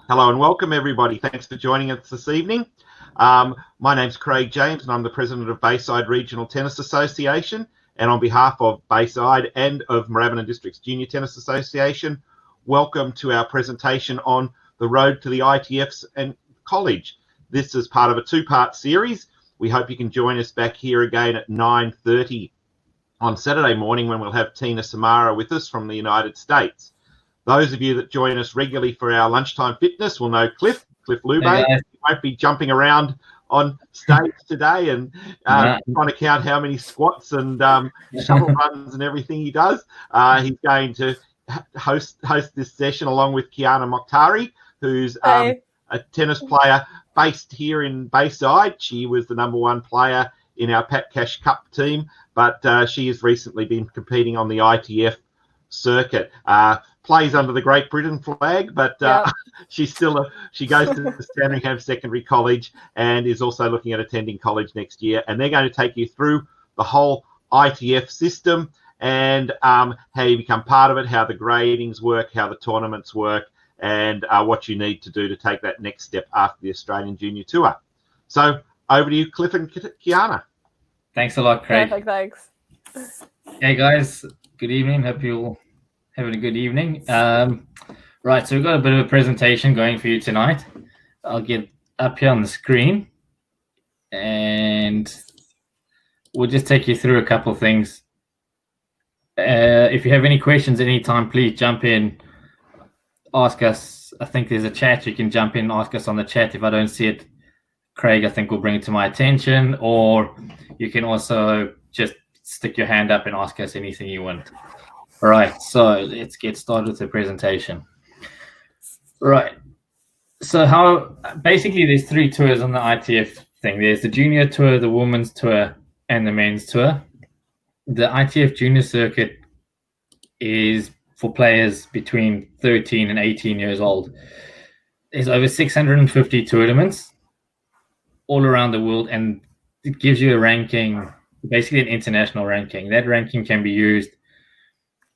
Hello and welcome, everybody. Thanks for joining us this evening. My name's Craig James, and I'm the president of Bayside Regional Tennis Association. And on behalf of Bayside and of Moorabbin and Districts Junior Tennis Association, welcome to our presentation on the road to the ITFs and college. This is part of a two-part series. We hope you can join us back here again at 9:30 on Saturday morning when we'll have Tina Samara with us from the United States. Those of you that join us regularly for our lunchtime fitness will know Cliff Lubbe. Yeah. He won't be jumping around on stage today and trying to count how many squats and shuttle runs and everything he does. He's going to host this session along with Kiana Mokhtari, who's a tennis player based here in Bayside. She was the #1 player in our Pat Cash Cup team, but she has recently been competing on the ITF circuit. Plays under the Great Britain flag, but she goes to Sandringham Secondary College and is also looking at attending college next year. And they're going to take you through the whole ITF system and how you become part of it, how the gradings work, how the tournaments work, and what you need to do to take that next step after the Australian Junior Tour. So over to you, Cliff and Kiana. Thanks a lot, Craig. Perfect, thanks. Hey guys, good evening. Hope you're all having a good evening. Right, so we've got a bit of a presentation going for you tonight. I'll get up here on the screen and we'll just take you through a couple of things. If you have any questions anytime, please jump in, ask us. I think there's a chat. You can jump in, ask us on the chat. If I don't see it, Craig, I think will bring it to my attention, or you can also just stick your hand up and ask us anything you want. All right, so let's get started with the presentation. Right, so basically there's 3 tours on the ITF thing. There's the Junior Tour, the Women's Tour, and the Men's Tour. The ITF Junior Circuit is for players between 13 and 18 years old. There's over 650 tournaments all around the world, and it gives you a ranking, basically an international ranking. That ranking can be used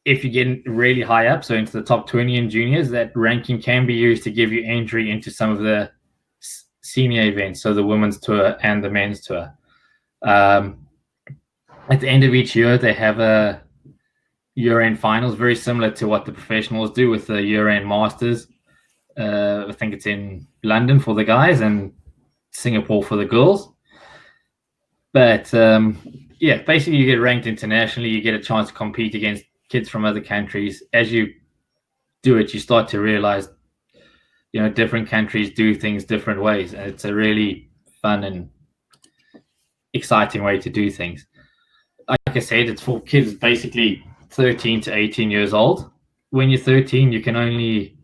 if you get really high up, so into the top 20 in juniors. That ranking can be used to give you entry into some of the senior events, so the Women's Tour and the Men's Tour. At the end of each year, they have a year-end finals, very similar to what the professionals do with the year-end Masters. I think it's in London for the guys and Singapore for the girls. But yeah, basically you get ranked internationally. You get a chance to compete against kids from other countries. As you do it, you start to realize, different countries do things different ways, and it's a really fun and exciting way to do things. Like I said, it's for kids basically 13 to 18 years old. When you're 13, you can only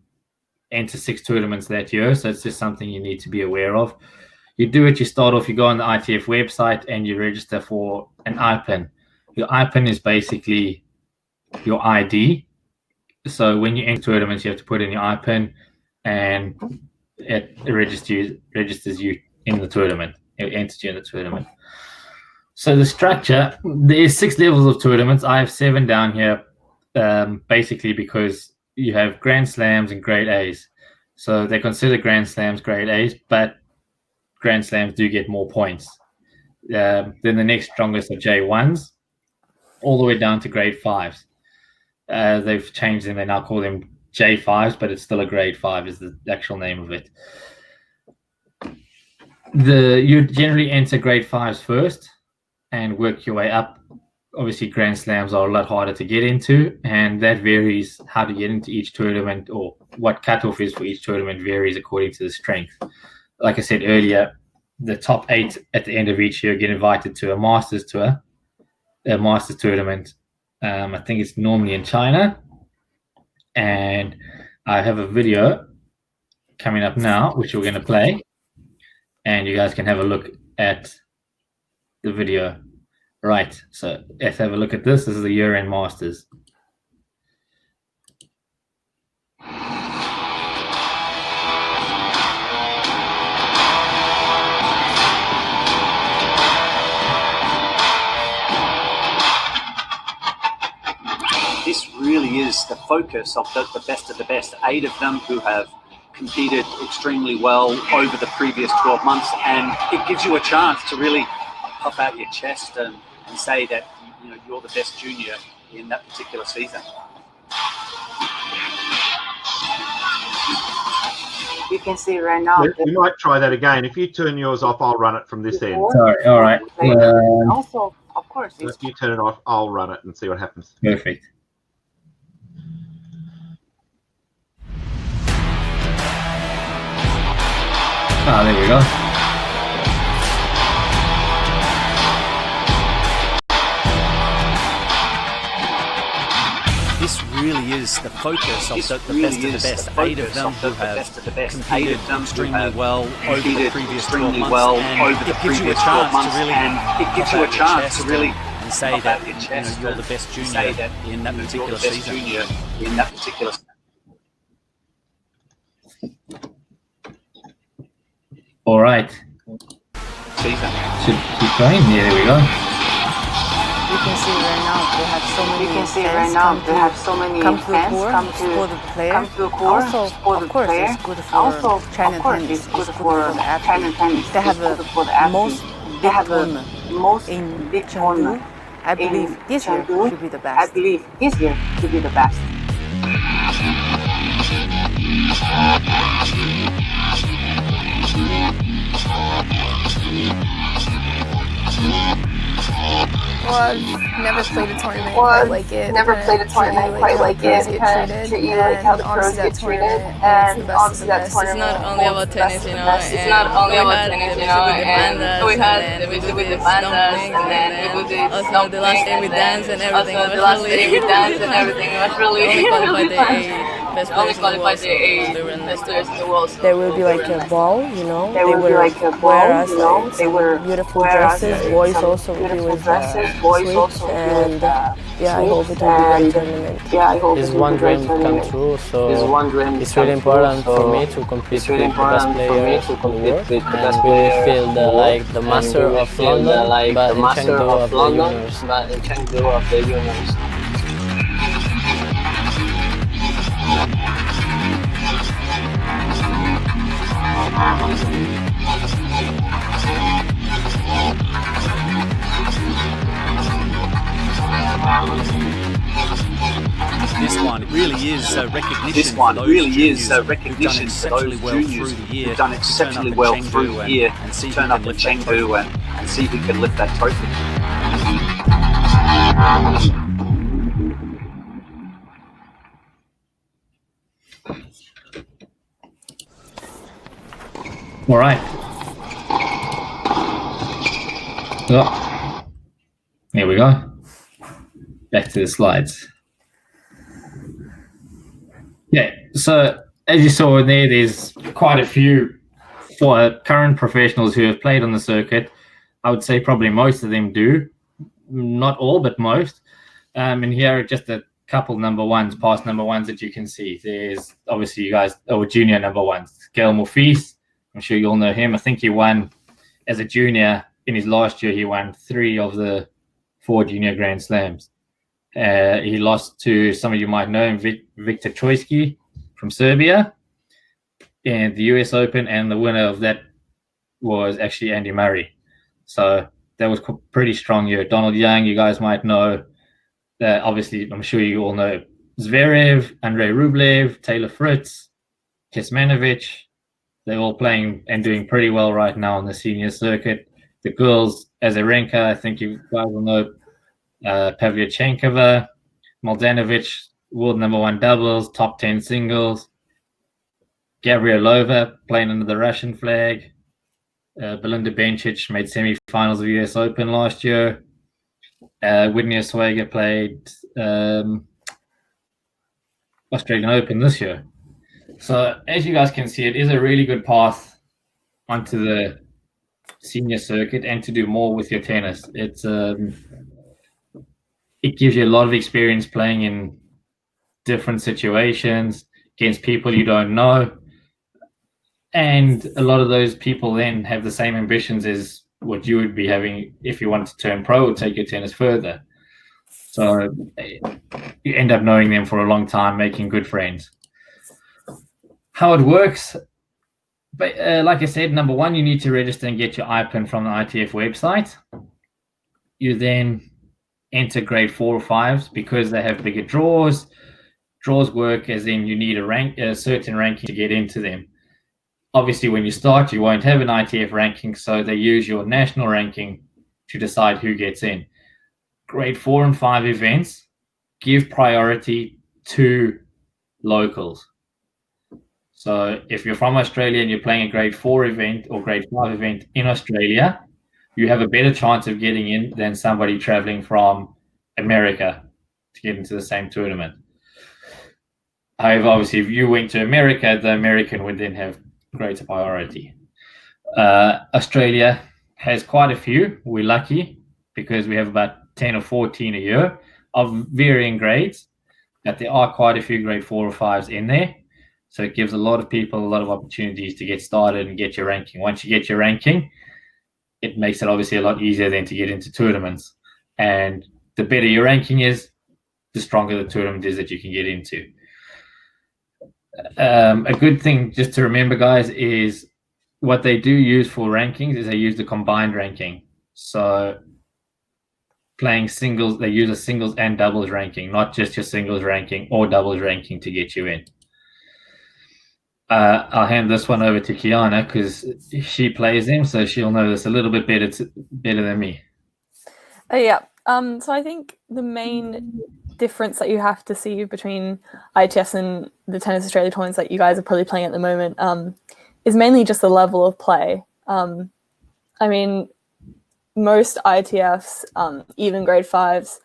enter 6 tournaments that year, so it's just something you need to be aware of. You do it, you start off, you go on the ITF website and you register for an IPIN. Your IPIN is basically your ID. So when you enter tournaments, you have to put in your IPIN, and it registers you in the tournament. It enters you in the tournament. So the structure, there's 6 levels of tournaments. I have 7 down here, basically because you have Grand Slams and Grade A's. So they consider Grand Slams Grade A's, but Grand Slams do get more points. Then the next strongest are J1s, all the way down to Grade 5s. They've changed them. They now call them J5s, but it's still a Grade 5 is the actual name of it. You generally enter Grade 5s first and work your way up. Obviously, Grand Slams are a lot harder to get into, and that varies. How to get into each tournament or what cutoff is for each tournament varies according to the strength. Like I said earlier, the top 8 at the end of each year get invited to a Masters Tour, a Masters tournament. I think it's normally in China, and I have a video coming up now which we're going to play, and you guys can have a look at the video. Right, so let's have a look at this. This is the year-end Masters. This really is the focus of the best of the best. 8 of them who have competed extremely well over the previous 12 months, and it gives you a chance to really puff out your chest and say that you're the best junior in that particular season. You can see right now. We might try that again. If you turn yours off, I'll run it from this end. Sorry, all right. Also, of course, So if you turn it off, I'll run it and see what happens. Perfect. Ah, there we go. This really is the focus of the best of the best. 8 of them who have competed extremely well over the previous 12 months, and it gives you a chance to really and say that you're the best junior in that particular season. All right. Should keep going. Yeah, there we go. You can see right now they have so many. You can see right now they have so many fans come to the player. Also, of course, it's good for China tennis. It's good for China tennis. They have the most in Chengdu. I believe this year should be the best. Well, I've never played a tournament quite like it. Treat you like how the pros get treated, and honestly, that tournament. It's not only about tennis, It's not only about tennis, and we had the visit with the pandas, and then we did also the last day we danced and everything. Also, the last day we danced and everything. It was really fun. Only qualified the best players in the world. There will be like a ball, They will wear us like beautiful dresses. Boys also will be with switch, and I hope it will be a great tournament. It's one dream come true, so it's really important for me to compete with the best players in the world and really feel the master of London, but in Chengdu of the juniors. This one really is a recognition for those juniors who've done exceptionally well through the year and turn up in Chengdu and see if we can lift that trophy. All right. So, here we go. Back to the slides. Yeah, so as you saw in there, there's quite a few for current professionals who have played on the circuit. I would say probably most of them do. Not all, but most. And here are just a couple past number ones that you can see. There's obviously you guys, junior number ones. Gael Monfils, I'm sure you all know him. I think he won as a junior in his last year. He won 3 of the 4 junior Grand Slams. He lost to some of you might know him, Viktor Troicki from Serbia, and the US Open, and the winner of that was actually Andy Murray. So that was a pretty strong year. Donald Young, you guys might know. Obviously, I'm sure you all know Zverev, Andrei Rublev, Taylor Fritz, Kecmanovic. They're all playing and doing pretty well right now on the senior circuit. The girls, Azarenka, I think you guys will know, Pavlyuchenkova, Maldanovic, world number 1 doubles, top 10 singles. Gavrilova playing under the Russian flag. Belinda Bencic made semi-finals of the US Open last year. Whitney Oswego played Australian Open this year. So as you guys can see, it is a really good path onto the senior circuit and to do more with your tennis. It gives you a lot of experience playing in different situations against people you don't know. And a lot of those people then have the same ambitions as what you would be having if you wanted to turn pro or take your tennis further. So you end up knowing them for a long time, making good friends. How it works, but like I said, number one, you need to register and get your IPIN from the ITF website. You then enter grade 4 or 5s because they have bigger draws. Draws work as in you need a certain ranking to get into them. Obviously, when you start, you won't have an ITF ranking, so they use your national ranking to decide who gets in. Grade 4 and 5 events give priority to locals. So if you're from Australia and you're playing a grade 4 event or grade 5 event in Australia, you have a better chance of getting in than somebody traveling from America to get into the same tournament. However, obviously, if you went to America, the American would then have greater priority. Australia has quite a few. We're lucky because we have about 10 or 14 a year of varying grades, but there are quite a few grade 4 or 5s in there. So it gives a lot of people a lot of opportunities to get started and get your ranking. Once you get your ranking, it makes it obviously a lot easier then to get into tournaments. And the better your ranking is, the stronger the tournament is that you can get into. A good thing just to remember, guys, is what they do use for rankings is they use the combined ranking. So playing singles, they use a singles and doubles ranking, not just your singles ranking or doubles ranking to get you in. I'll hand this one over to Kiana because she plays them, so she'll know this a little bit better than me. Yeah. So I think the main difference that you have to see between ITFs and the Tennis Australia tournaments that you guys are probably playing at the moment is mainly just the level of play. I mean, most ITFs, even grade 5s,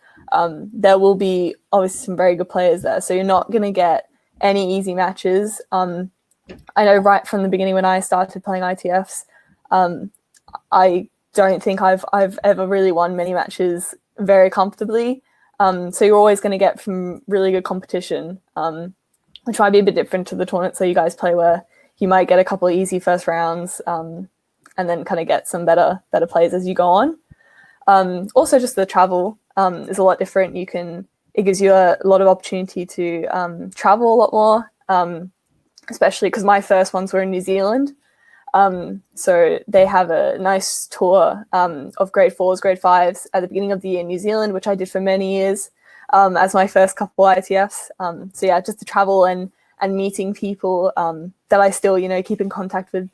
there will be obviously some very good players there. So you're not going to get any easy matches. I know right from the beginning when I started playing ITFs, I don't think I've ever really won many matches very comfortably. So you're always going to get from really good competition, which might be a bit different to the tournaments that you guys play where you might get a couple of easy first rounds and then kind of get some better plays as you go on. Also, just the travel is a lot different. It gives you a lot of opportunity to travel a lot more, especially because my first ones were in New Zealand. So they have a nice tour of grade 4s, grade 5s at the beginning of the year in New Zealand, which I did for many years as my first couple ITFs. So yeah, just the travel and meeting people that I still, keep in contact with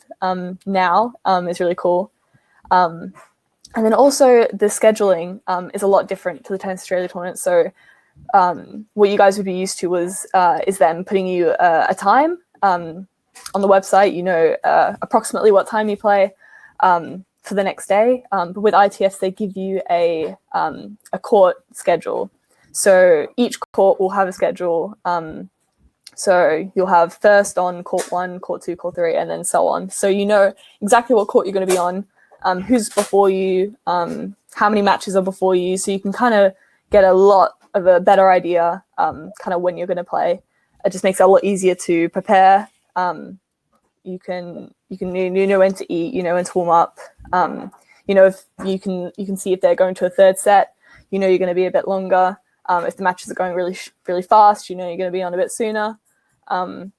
now is really cool. And then also the scheduling is a lot different to the Tennis Australia tournament. So what you guys would be used to is them putting you a time on the website, approximately what time you play for the next day. But with ITFs, they give you a court schedule. So each court will have a schedule. So you'll have first on court 1, court 2, court 3, and then so on. So you know exactly what court you're going to be on, who's before you, how many matches are before you. So you can kind of get a lot of a better idea kind of when you're going to play. It just makes it a lot easier to prepare. You can know when to eat, when to warm up. If you can see if they're going to a third set, you're going to be a bit longer. If the matches are going really really fast, you're going to be on a bit sooner. And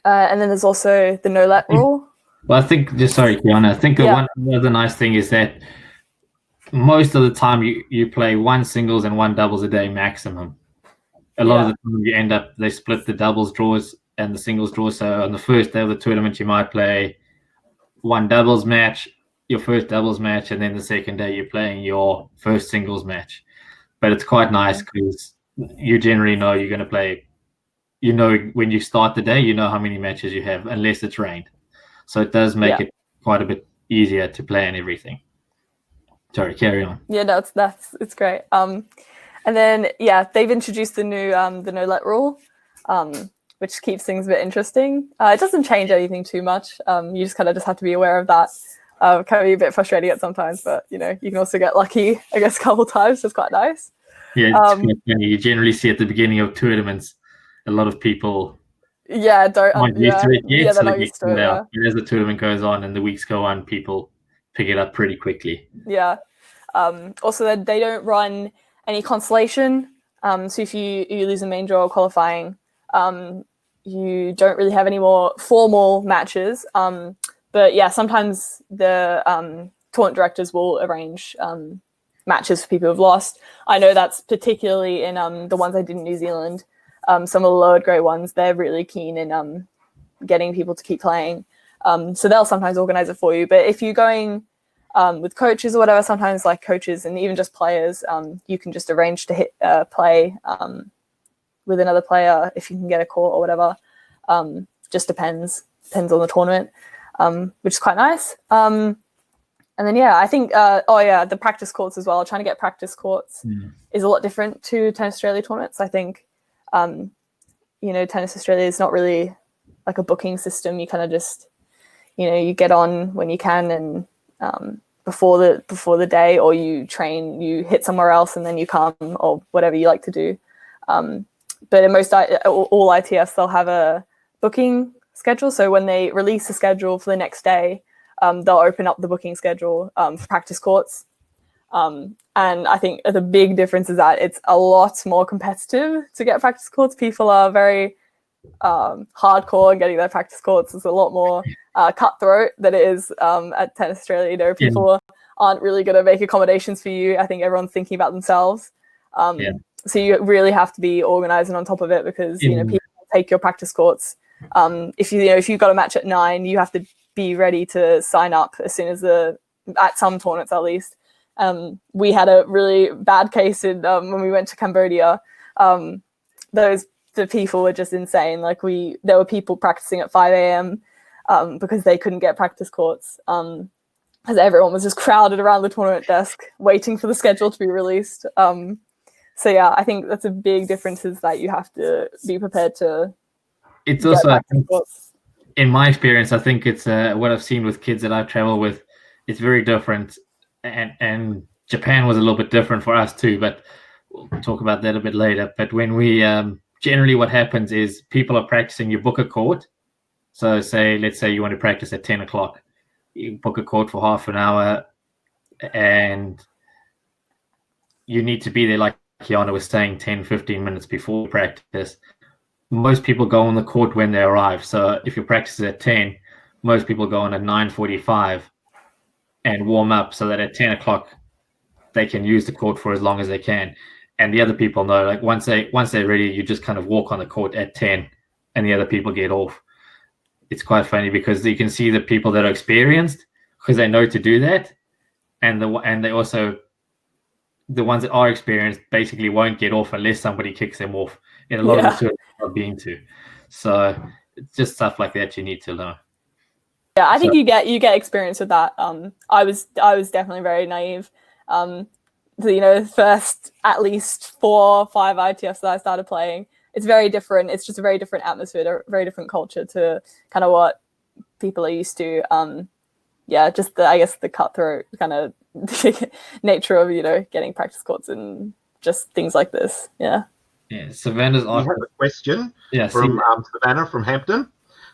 then there's also the no let rule. Well, sorry, Kiana. I think one other nice thing is that most of the time you play one singles and one doubles a day maximum. A lot of the time you end up, they split the doubles draws and the singles draws. So on the first day of the tournament, you might play one doubles match, your first doubles match, and then the second day you're playing your first singles match. But it's quite nice because you generally know you're going to play, when you start the day, you know how many matches you have, unless it's rained. So it does make it quite a bit easier to play and everything. Sorry, carry on. Yeah, no, it's great. And then, they've introduced the new the no-let rule, which keeps things a bit interesting. It doesn't change anything too much. You just kind of have to be aware of that. It can be a bit frustrating at sometimes, but, you can also get lucky, I guess, a couple of times. So it's quite nice. Yeah, it's quite funny. You generally see at the beginning of tournaments, a lot of people aren't used to it yet, so they get it out. But as the tournament goes on and the weeks go on, people pick it up pretty quickly. Yeah. Also, they don't run any consolation. So if you lose a main draw or qualifying, you don't really have any more formal matches. But yeah, sometimes the tournament directors will arrange matches for people who've lost. I know that's particularly in the ones I did in New Zealand. Some of the lower grade ones, they're really keen in getting people to keep playing. So they'll sometimes organize it for you. But if you're going with coaches or whatever, sometimes like coaches and even just players, you can just arrange to play with another player if you can get a court or whatever. Just depends on the tournament, which is quite nice. And then, yeah, I think, the practice courts as well. Trying to get practice courts is a lot different to Tennis Australia tournaments. I think, Tennis Australia is not really like a booking system. You kind of just, you get on when you can and before the day, or you train, you hit somewhere else and then you come, or whatever you like to do. But in most all ITFs, they'll have a booking schedule. So when they release a schedule for the next day, they'll open up the booking schedule for practice courts. And I think the big difference is that it's a lot more competitive to get practice courts. People are very hardcore in getting their practice courts. It's a lot more cutthroat than it is at Tennis Australia. People aren't really going to make accommodations for you. I think everyone's thinking about themselves. So you really have to be organized and on top of it, because people take your practice courts. If you've got a match at 9, you have to be ready to sign up as soon as at some tournaments at least. We had a really bad case in when we went to Cambodia. The people were just insane. Like there were people practicing at 5 a.m. Because they couldn't get practice courts. Because everyone was just crowded around the tournament desk waiting for the schedule to be released. So yeah, I think that's a big difference, is that you have to be prepared to. It's also, I think, in my experience, I think it's what I've seen with kids that I've traveled with. It's very different, and Japan was a little bit different for us too. But we'll talk about that a bit later. But when we generally, what happens is people are practicing. You book a court. So let's say you want to practice at 10 o'clock. You book a court for half an hour, and you need to be there, like Kiana was saying, 10, 15 minutes before practice. Most people go on the court when they arrive. So if you practice at 10, most people go on at 9:45 and warm up, so that at 10 o'clock they can use the court for as long as they can. And the other people know, like once they're ready, you just kind of walk on the court at 10 and the other people get off. It's quite funny because you can see the people that are experienced, because they know to do that, and they also, the ones that are experienced basically won't get off unless somebody kicks them off in a lot of the tournaments I've been to. So it's just stuff like that you need to know. Yeah, I think you get experience with that. I was definitely very naive. The first at least 4 or 5 ITFs that I started playing, it's very different. It's just a very different atmosphere, a very different culture to kind of what people are used to. Just the cutthroat kind of nature of getting practice courts and just things like this. Yeah. Savannah's I have a question from Savannah from Hampton.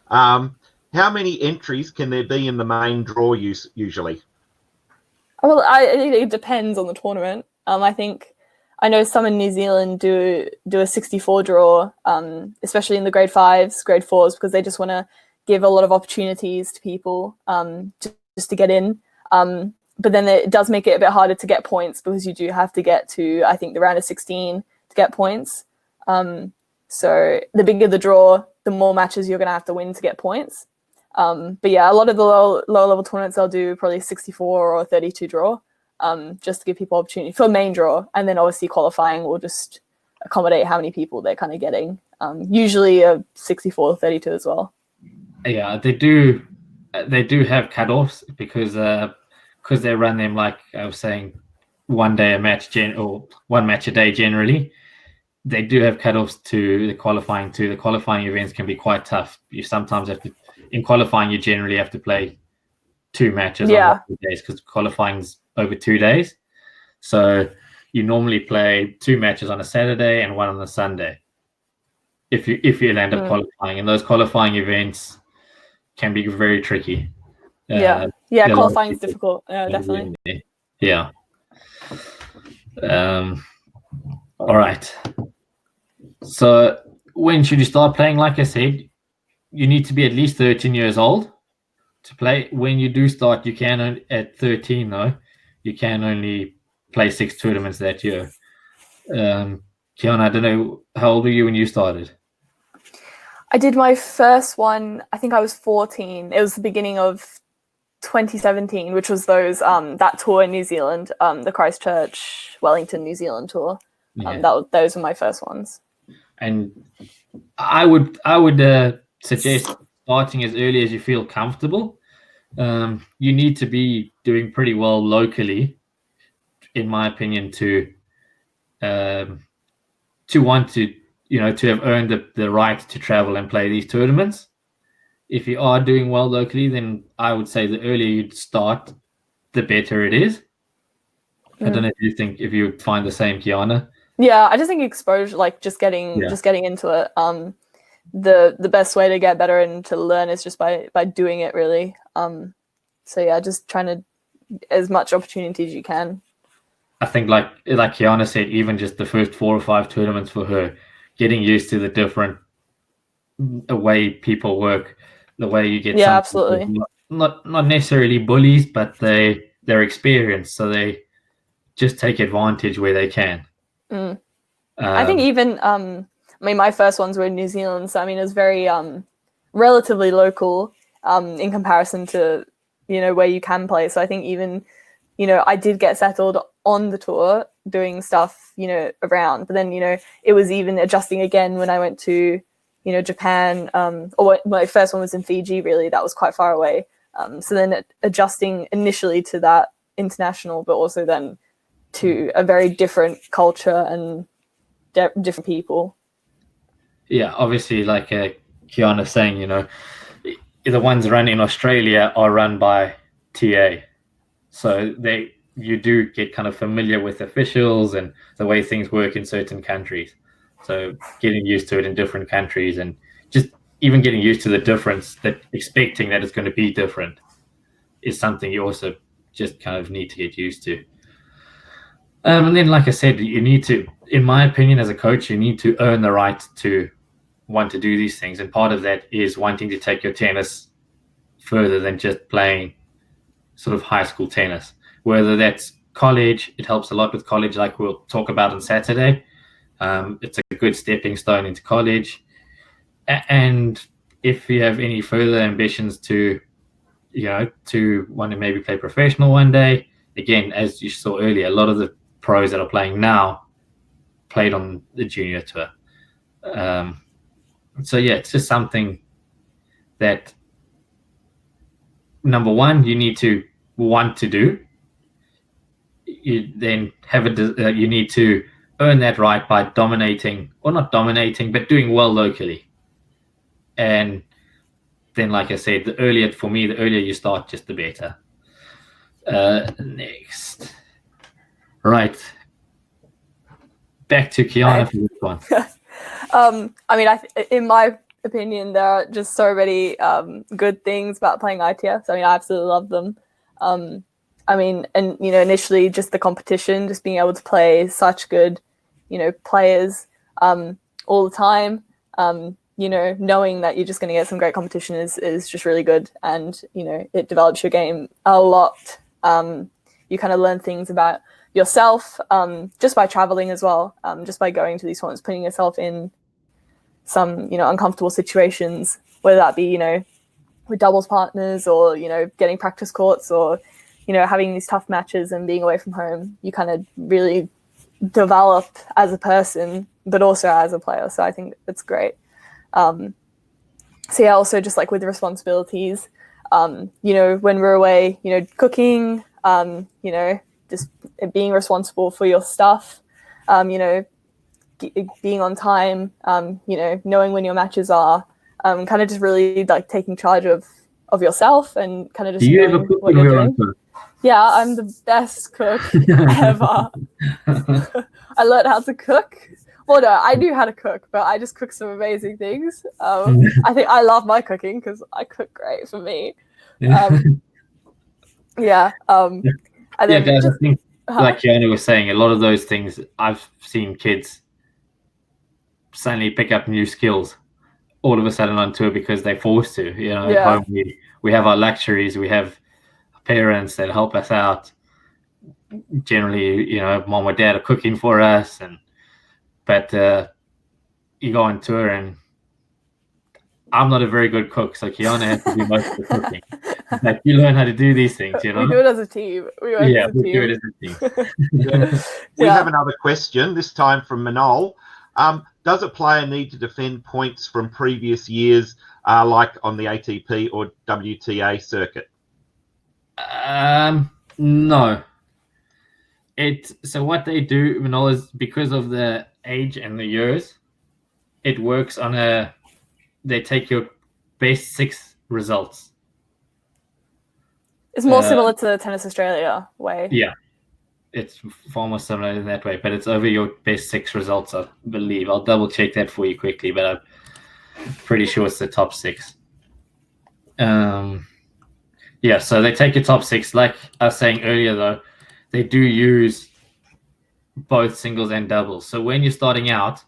How many entries can there be in the main draw usually? Well, it depends on the tournament. I know some in New Zealand do a 64 draw, especially in the grade 5s, grade 4s, because they just want to give a lot of opportunities to people just to get in. But then it does make it a bit harder to get points, because you do have to get to, I think, the round of 16 to get points. So the bigger the draw, the more matches you're going to have to win to get points. But yeah, a lot of the lower level tournaments, they'll do probably 64 or 32 draw, just to give people opportunity for main draw. And then obviously qualifying will just accommodate how many people they're kind of getting. Usually a 64 or 32 as well. Yeah, they do have cutoffs because they run them, like I was saying, one match a day generally. They do have cutoffs to the qualifying too. The qualifying events can be quite tough. You sometimes have to, in qualifying, you generally have to play 2 matches on 2 days, because qualifying's over 2 days. So you normally play 2 matches on a Saturday and 1 on a Sunday. If you end up qualifying, and those qualifying events can be very tricky. Qualifying is difficult. Definitely. Yeah. All right. So when should you start playing? Like I said, you need to be at least 13 years old to play. When you do start, you can at 13 though. You can only play 6 tournaments that year. Kiana, I don't know, how old were you when you started? I did my first one, I think I was 14. It was the beginning of 2017, which was those that tour in New Zealand, the Christchurch, Wellington, New Zealand tour. Yeah. Those were my first ones. And I would suggest starting as early as you feel comfortable. You need to be doing pretty well locally, in my opinion, to want to, to have earned the right to travel and play these tournaments. If you are doing well locally, then I would say the earlier you start, the better it is. I don't know if you find the same, Kiana. Yeah, I just think exposure, like just getting into it. The best way to get better and to learn is just by doing it, really. So yeah, just trying to as much opportunity as you can. I think like Kiana said, even just the first 4 or 5 tournaments for her, getting used to the different way people work, the way you get. Yeah, absolutely. Not necessarily bullies, but they're experienced, so they just take advantage where they can. I think even my first ones were in New Zealand, so I mean it was very relatively local in comparison to where you can play. So I think even I did get settled on the tour doing stuff around, but then it was even adjusting again when I went to Japan, or my first one was in Fiji. Really, that was quite far away. So then adjusting initially to that international, but also then to a very different culture and different people. Yeah, obviously, like Kiana saying, the ones run in Australia are run by TA, so you do get kind of familiar with officials and the way things work in certain countries. So getting used to it in different countries, and just even getting used to the difference, that expecting that it's going to be different, is something you also just kind of need to get used to. And then, like I said, you need to, in my opinion, as a coach, you need to earn the right to want to do these things. And part of that is wanting to take your tennis further than just playing sort of high school tennis. Whether that's college, it helps a lot with college, like we'll talk about on Saturday. It's a good stepping stone into college. And if you have any further ambitions to want to maybe play professional one day, again, as you saw earlier, a lot of the pros that are playing now played on the junior tour. So yeah, it's just something that, number one, you need to want to do. You then you need to earn that right by dominating, or not dominating, but doing well locally. And then, like I said, the earlier you start, just the better. Next. Right. Back to Kiana for this one. I mean, in my opinion, there are just so many good things about playing ITFs. I mean, I absolutely love them. I mean, and initially just the competition, just being able to play such good, players all the time. Knowing that you're just going to get some great competition is just really good, and it develops your game a lot. You kind of learn things about yourself just by traveling as well, just by going to these tournaments, putting yourself in some uncomfortable situations, whether that be with doubles partners, or getting practice courts, or having these tough matches and being away from home. You kind of really develop as a person, but also as a player. So I think it's great. So yeah, also just like with the responsibilities, when we're away, cooking, just being responsible for your stuff, being on time, knowing when your matches are, kind of just really like taking charge of yourself, and kind of just knowing what you're doing. Yeah, I'm the best cook ever. I learned how to cook. Well, no, I knew how to cook, but I just cook some amazing things. I think I love my cooking because I cook great for me. And then guys, I think, like Kiana was saying, a lot of those things, I've seen kids suddenly pick up new skills all of a sudden on tour because they're forced to. At home we have our luxuries, we have parents that help us out. Generally, mom or dad are cooking for us, but you go on tour, and I'm not a very good cook, so Kiana has to do most of the cooking. Like, you learn how to do these things, We do it as a team. We do it as a team. We have another question, this time from Manol. Does a player need to defend points from previous years, like on the ATP or WTA circuit? No. So what they do, Manol, is because of the age and the years, it works on they take your best 6 results. It's more similar to the Tennis Australia way. Yeah, it's far more similar in that way, but it's over your best 6 results, I believe. I'll double check that for you quickly, but I'm pretty sure it's the top 6. Yeah, so they take your top 6. Like I was saying earlier, though, they do use both singles and doubles. So when you're starting out,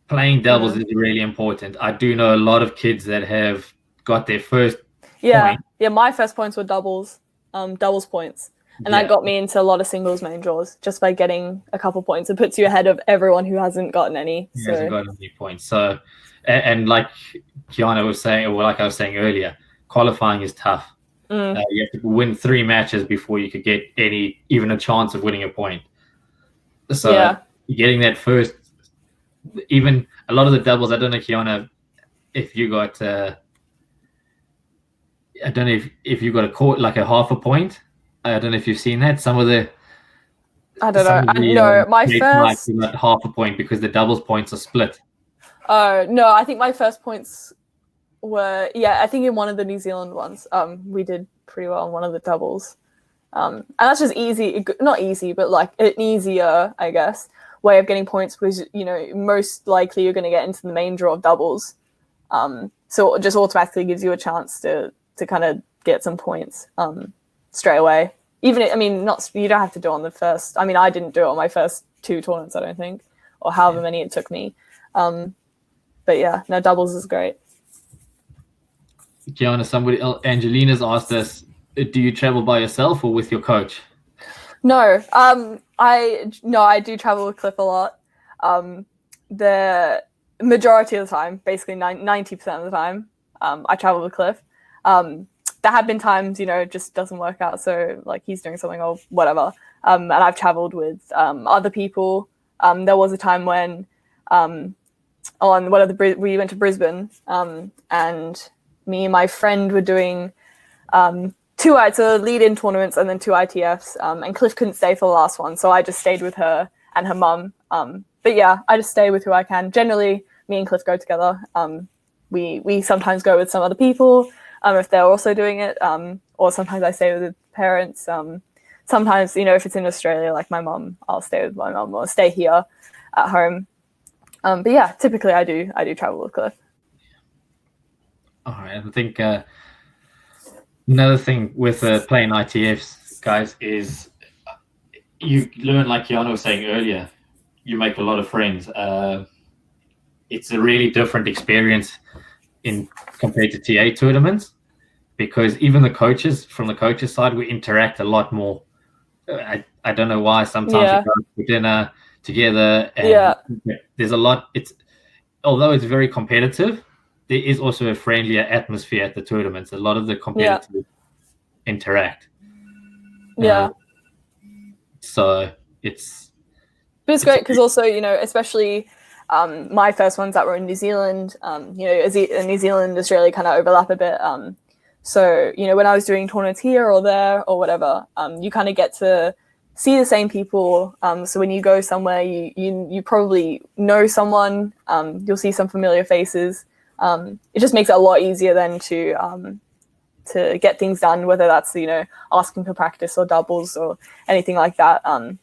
playing doubles is really important. I do know a lot of kids that have got their first point. Yeah, my first points were doubles points. And that got me into a lot of singles main draws just by getting a couple points. It puts you ahead of everyone who hasn't gotten any. Hasn't gotten any points. So, and like Kiana was saying, or like I was saying earlier, qualifying is tough. You have to win 3 matches before you could get even a chance of winning a point. So getting that first, even a lot of the doubles, I don't know, Kiana, if you got, I don't know if you got a court, like a half a point. I don't know if you've seen that. Some of the, I don't know. My first, got half a point because the doubles points are split. Oh no, I think my first points were I think in one of the New Zealand ones, we did pretty well on one of the doubles, and that's just not easy, but like an easier, I guess, way of getting points because most likely you're going to get into the main draw of doubles, so it just automatically gives you a chance to kind of get some points straight away. You don't have to do it on the first. I mean, I didn't do it on my first 2 tournaments, I don't think, or however many it took me. But yeah, no, doubles is great. Kiana, somebody else, Angelina's asked us, do you travel by yourself or with your coach? No, I do travel with Cliff a lot. The majority of the time, basically 90% of the time, I travel with Cliff. There have been times, it just doesn't work out. So like he's doing something or whatever. And I've traveled with other people. There was a time when we went to Brisbane and me and my friend were doing 2 lead-in tournaments and then 2 ITFs. And Cliff couldn't stay for the last one. So I just stayed with her and her mum. But yeah, I just stay with who I can. Generally, me and Cliff go together. We sometimes go with some other people if they're also doing it. Or sometimes I stay with the parents. Sometimes, if it's in Australia, like my mum, I'll stay with my mum or stay here at home. But yeah, typically I do travel with Cliff. All right. I think another thing with playing ITFs, guys, is you learn, like Kiana was saying earlier, you make a lot of friends. It's a really different experience compared to TA tournaments because even from the coaches side, we interact a lot more. I don't know why. Sometimes we go for dinner together and there's a lot. Although it's very competitive, there is also a friendlier atmosphere at the tournaments. A lot of the competitors interact. So it's great because also, especially my first ones that were in New Zealand, New Zealand, Australia kind of overlap a bit. So, when I was doing tournaments here or there or whatever, you kind of get to see the same people. So when you go somewhere, you probably know someone, you'll see some familiar faces. It just makes it a lot easier then to get things done, whether that's, asking for practice or doubles or anything like that.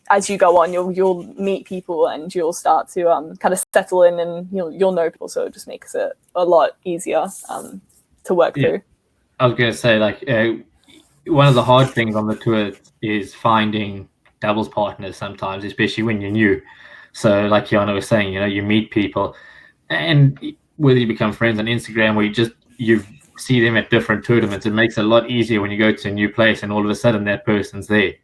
As you go on, you'll meet people and you'll start to kind of settle in and you'll know people. So it just makes it a lot easier to work through. I was going to say, one of the hard things on the tour is finding doubles partners sometimes, especially when you're new. So like Kiana was saying, you meet people, and whether you become friends on Instagram or you see them at different tournaments, it makes it a lot easier when you go to a new place and all of a sudden that person's there.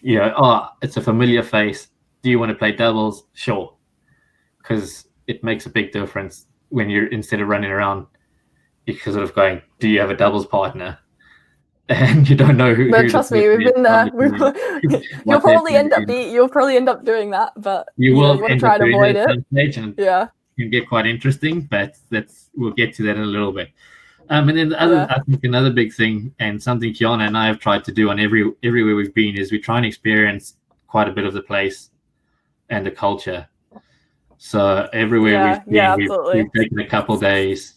It's a familiar face. Do you want to play doubles? Sure. Because it makes a big difference when you're, instead of running around, you're sort of going, do you have a doubles partner? And you don't know who. But trust me, we've been there. You'll probably end up doing that, but you will want to try and avoid it. And it can get quite interesting, but we'll get to that in a little bit. And then I think another big thing, and something Kiana and I have tried to do on everywhere we've been, is we try and experience quite a bit of the place and the culture. So everywhere we've been, we've taken a couple days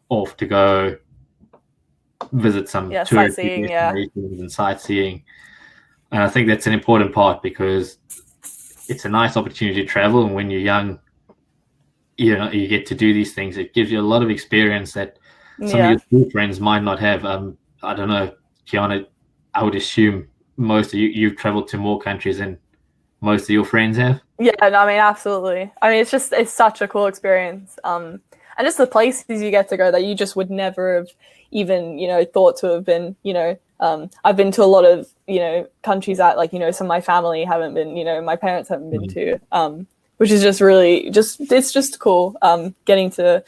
off to go visit some touristy destinations and sightseeing. And I think that's an important part, because it's a nice opportunity to travel, and when you're young, you get to do these things. It gives you a lot of experience that some of your school friends might not have. I don't know, Kiana, I would assume most of you've traveled to more countries than most of your friends have. Yeah, no, I mean, absolutely. I mean, it's such a cool experience. And just the places you get to go that you just would never have even, thought to have been, I've been to a lot of, countries that, like, some of my family haven't been, my parents haven't been to, which is just really it's just cool, getting to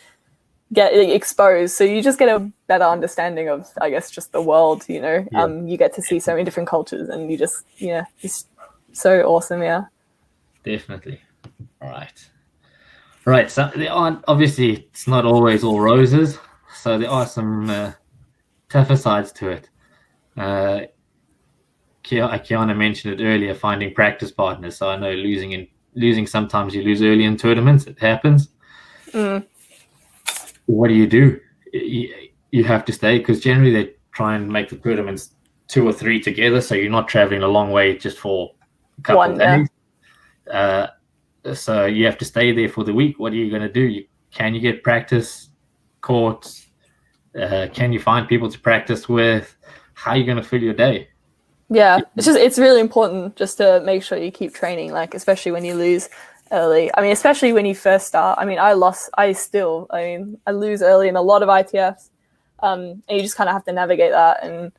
get exposed. So you just get a better understanding of, I guess, just the world, you get to see so many different cultures, and you just, it's so awesome. Yeah. Definitely. Right. So there aren't, obviously it's not always all roses. So there are some tougher sides to it. Kiana mentioned it earlier, finding practice partners. So I know losing, sometimes you lose early in tournaments. It happens. What do? You have to stay, because generally they try and make the tournaments 2 or 3 together, so you're not traveling a long way just for a couple of days. So you have to stay there for the week. What are you going to do? Can you get practice courts? Can you find people to practice with? How are you going to fill your day? Yeah, it's really important just to make sure you keep training, like, especially when you lose early. I mean, especially when you first start. I mean, I lose early in a lot of ITFs, and you just kind of have to navigate that, and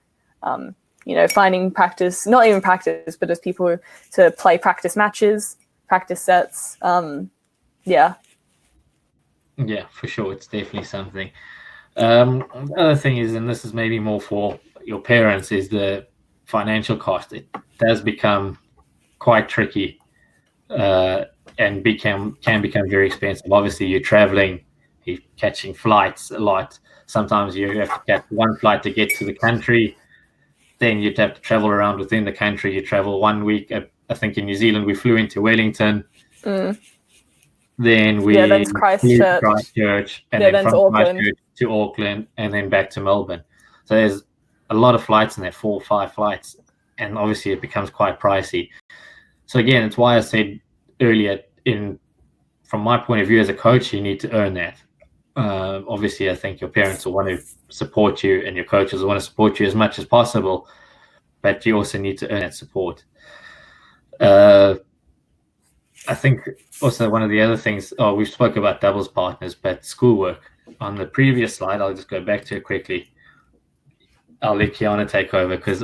finding practice, not even practice, but just people to play practice matches, practice sets. Yeah, for sure, it's definitely something. The other thing is, and this is maybe more for your parents, is the financial cost. It does become quite tricky, and can become very expensive. Obviously, you're traveling, you're catching flights a lot. Sometimes you have to catch one flight to get to the country. Then you'd have to travel around within the country. You travel 1 week. I think in New Zealand we flew into Wellington. Then we flew to Christchurch, and then from Christchurch to Auckland, and then back to Melbourne. So there's a lot of flights in there, 4 or 5 flights, and obviously it becomes quite pricey. So again, it's why I said earlier, from my point of view as a coach, you need to earn that. Obviously, I think your parents will want to support you, and your coaches will want to support you as much as possible, but you also need to earn that support. I think also one of the other things, we spoke about doubles partners, but schoolwork. On the previous slide, I'll just go back to it quickly. I'll let Kiana take over, because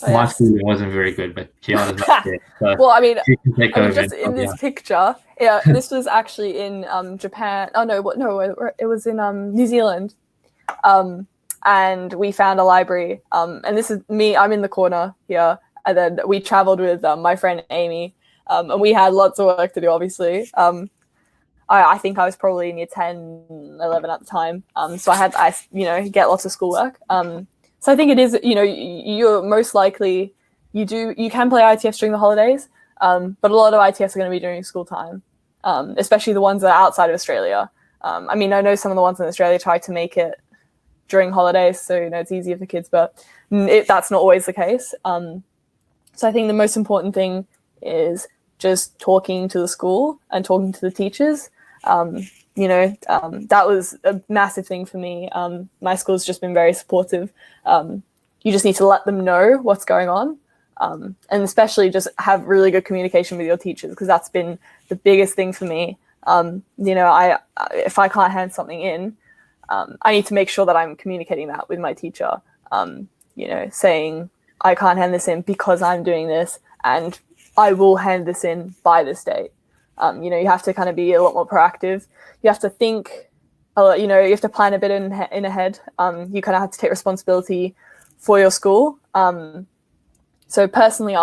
my schooling wasn't very good, but Kiana's not there. So well, I mean, just in this picture, this was actually in Japan. Oh no, it was in New Zealand, and we found a library. And this is me. I'm in the corner here, and then we traveled with my friend Amy, and we had lots of work to do. Obviously, I think I was probably in year 10, 11 at the time. So I get lots of schoolwork. So I think it is, you're most likely, you can play ITFs during the holidays, but a lot of ITFs are going to be during school time, especially the ones that are outside of Australia. I mean, I know some of the ones in Australia try to make it during holidays, so, it's easier for kids, but that's not always the case. So I think the most important thing is just talking to the school and talking to the teachers. That was a massive thing for me. My school's just been very supportive. You just need to let them know what's going on. and especially just have really good communication with your teachers, because that's been the biggest thing for me. If I can't hand something in, I need to make sure that I'm communicating that with my teacher, saying I can't hand this in because I'm doing this, and I will hand this in by this date. You have to kind of be a lot more proactive. You have to think, you have to plan a bit in ahead. You kind of have to take responsibility for your school. So personally,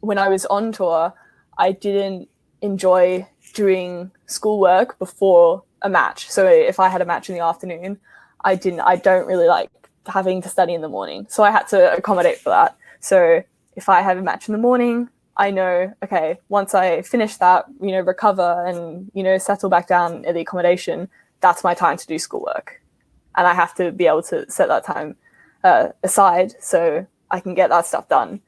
when I was on tour, I didn't enjoy doing schoolwork before a match. So if I had a match in the afternoon, I don't really like having to study in the morning. So I had to accommodate for that. So if I have a match in the morning, I know, okay, once I finish that, recover and, settle back down at the accommodation, that's my time to do schoolwork. And I have to be able to set that time aside so I can get that stuff done.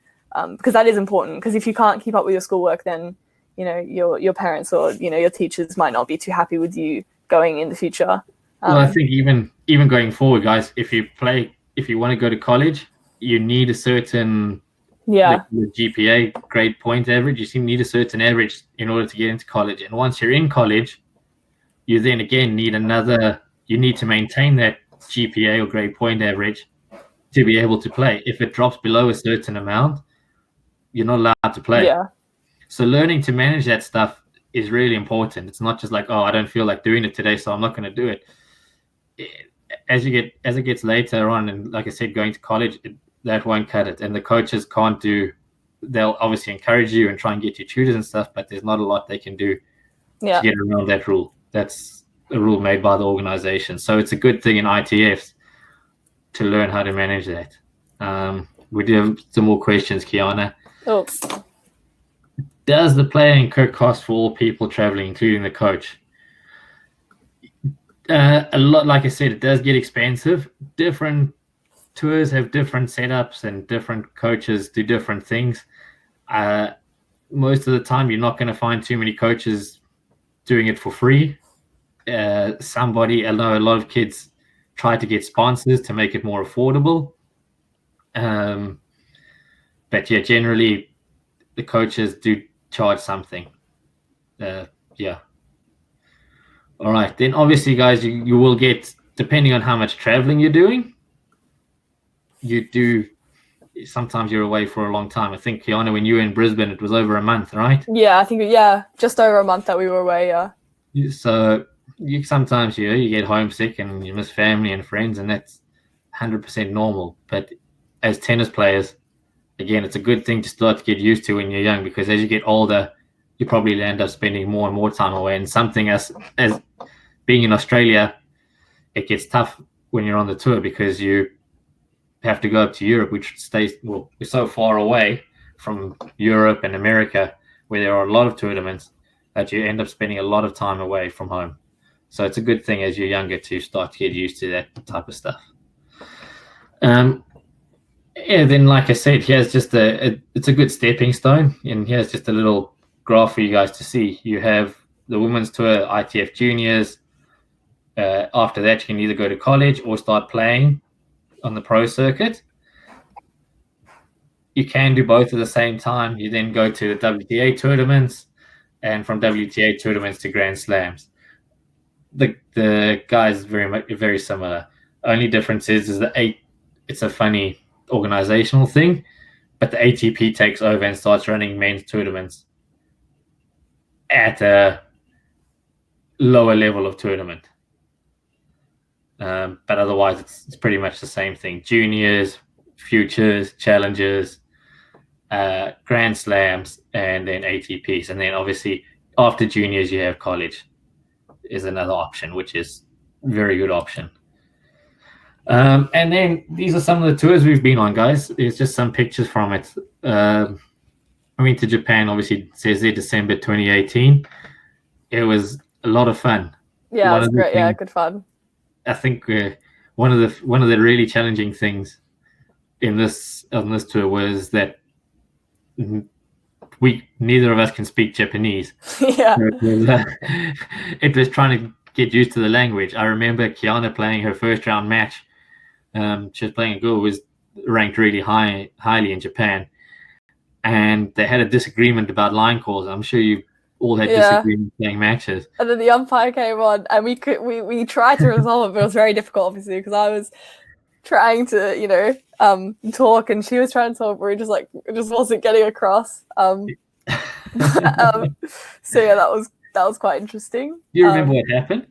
Because that is important, because if you can't keep up with your schoolwork, then, your parents or, your teachers might not be too happy with you going in the future. Well, I think even going forward, guys, if you want to go to college, you need a certain the GPA, grade point average. You need a certain average in order to get into college. And once you're in college, you then again need you need to maintain that GPA or grade point average to be able to play. If it drops below a certain amount, you're not allowed to play. Yeah. So learning to manage that stuff is really important. It's not just like, oh, I don't feel like doing it today, so I'm not going to do it. As it gets later on, and like I said, going to college, that won't cut it. And the coaches can't they'll obviously encourage you and try and get you tutors and stuff, but there's not a lot they can do to get around that rule. That's a rule made by the organization. So it's a good thing in ITFs to learn how to manage that. We do have some more questions, Kiana. Oh. Does the player incur costs for all people traveling, including the coach? A lot, like I said, it does get expensive. Different tours have different setups and different coaches do different things. Most of the time, you're not going to find too many coaches doing it for free. I know a lot of kids try to get sponsors to make it more affordable. But yeah, generally, the coaches do charge something. All right, then obviously, guys, you will get, depending on how much traveling you're doing, sometimes you're away for a long time. I think, Kiana, when you were in Brisbane, it was over a month, right? Yeah, I think, just over a month that we were away, So sometimes you get homesick and you miss family and friends, and that's 100% normal. But as tennis players, again, it's a good thing to start to get used to when you're young, because as you get older, you probably end up spending more and more time away. And something as being in Australia, it gets tough when you're on the tour, because you have to go up to Europe, which we're so far away from Europe and America, where there are a lot of tournaments, that you end up spending a lot of time away from home. So it's a good thing as you're younger to start to get used to that type of stuff. Then like I said, here's just it's a good stepping stone, and here's just a little graph for you guys to see. You have the women's tour, ITF juniors. After that, you can either go to college or start playing on the pro circuit. You can do both at the same time. You then go to the WTA tournaments, and from WTA tournaments to Grand Slams. The guys very similar. Only difference is it's a funny organizational thing, but the ATP takes over and starts running men's tournaments at a lower level of tournament. But otherwise, it's pretty much the same thing. Juniors, futures, challengers, Grand Slams, and then ATPs. And then obviously after juniors, you have college is another option, which is a very good option. And then these are some of the tours we've been on, guys. It's just some pictures from it. I went to Japan, obviously it says there December 2018. It was a lot of fun. Yeah, it was great. Yeah, good fun. I think one of the really challenging things on this tour was that neither of us can speak Japanese. Yeah. It was trying to get used to the language. I remember Kiana playing her first round match. She was playing a girl who was ranked really highly in Japan, and they had a disagreement about line calls. I'm sure you all had disagreements playing matches. And then the umpire came on, and we tried to resolve it, but it was very difficult, obviously, because I was trying to, talk, and she was trying to talk, but it just wasn't getting across. So yeah, that was quite interesting. Do you remember what happened?